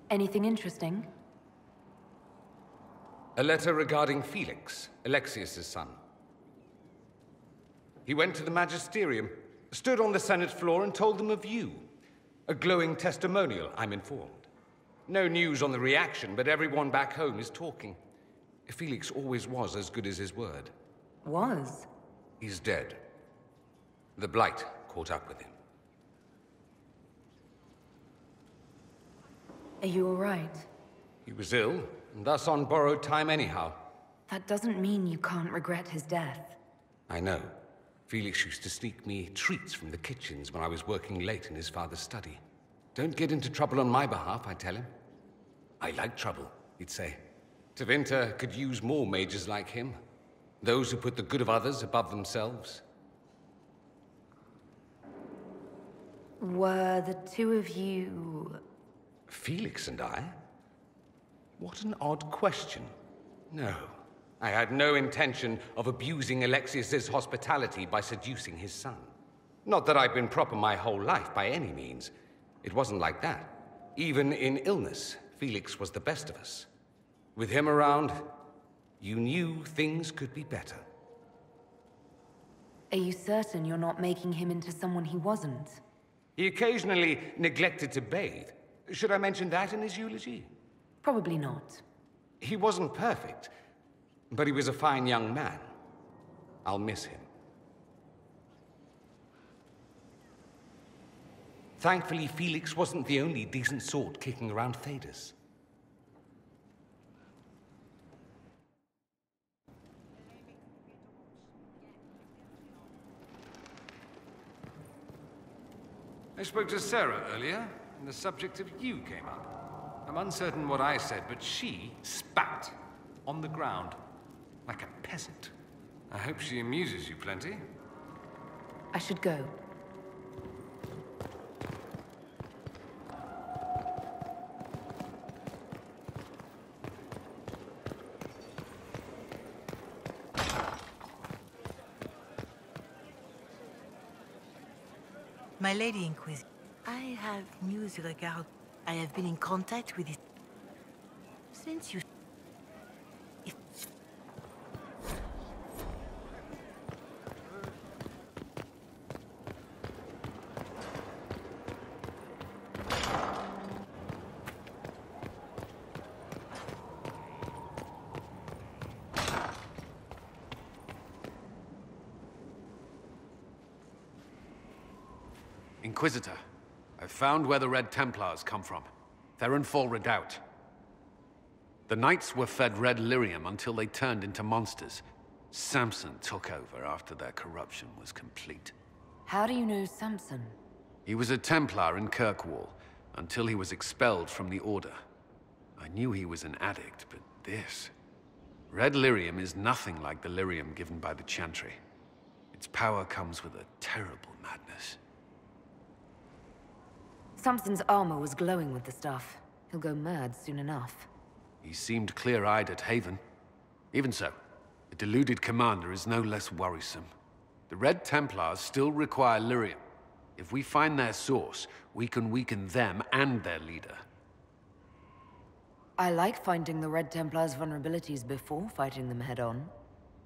Anything interesting? A letter regarding Felix, Alexius's son. He went to the Magisterium, stood on the Senate floor and told them of you. A glowing testimonial, I'm informed. No news on the reaction, but everyone back home is talking. Felix always was as good as his word. Was? He's dead. The Blight caught up with him. Are you all right? He was ill, and thus on borrowed time anyhow. That doesn't mean you can't regret his death. I know. Felix used to sneak me treats from the kitchens when I was working late in his father's study. Don't get into trouble on my behalf, I tell him. I like trouble, he'd say. Tevinter could use more mages like him. Those who put the good of others above themselves. Were the two of you... Felix and I? What an odd question. No, I had no intention of abusing Alexius's hospitality by seducing his son. Not that I've been proper my whole life, by any means. It wasn't like that. Even in illness, Felix was the best of us. With him around, you knew things could be better. Are you certain you're not making him into someone he wasn't? He occasionally neglected to bathe. Should I mention that in his eulogy? Probably not. He wasn't perfect, but he was a fine young man. I'll miss him. Thankfully, Felix wasn't the only decent sort kicking around Thedas. I spoke to Sarah earlier, and the subject of you came up. I'm uncertain what I said, but she spat on the ground like a peasant. I hope she amuses you plenty. I should go. My Lady Inquisition, I have news regarding... I have been in contact with it since you... Inquisitor, I've found where the Red Templars come from. Therenfall Redoubt. The Knights were fed red lyrium until they turned into monsters. Samson took over after their corruption was complete. How do you know Samson? He was a Templar in Kirkwall, until he was expelled from the Order. I knew he was an addict, but this... Red lyrium is nothing like the lyrium given by the Chantry. Its power comes with a terrible madness. Samson's armor was glowing with the stuff. He'll go mad soon enough. He seemed clear-eyed at Haven. Even so, the deluded commander is no less worrisome. The Red Templars still require lyrium. If we find their source, we can weaken them and their leader. I like finding the Red Templars' vulnerabilities before fighting them head-on.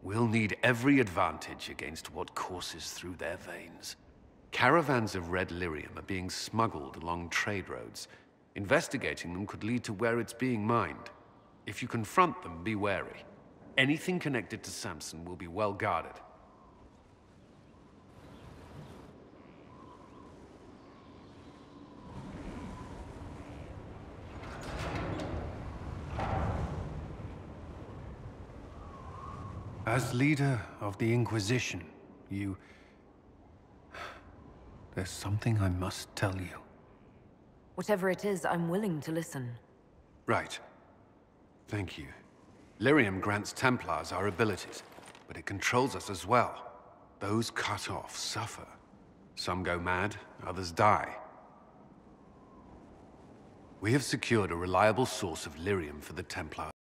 We'll need every advantage against what courses through their veins. Caravans of red lyrium are being smuggled along trade roads. Investigating them could lead to where it's being mined. If you confront them, be wary. Anything connected to Samson will be well guarded. As leader of the Inquisition, there's something I must tell you. Whatever it is, I'm willing to listen. Right. Thank you. Lyrium grants Templars our abilities, but it controls us as well. Those cut off suffer. Some go mad, others die. We have secured a reliable source of lyrium for the Templars.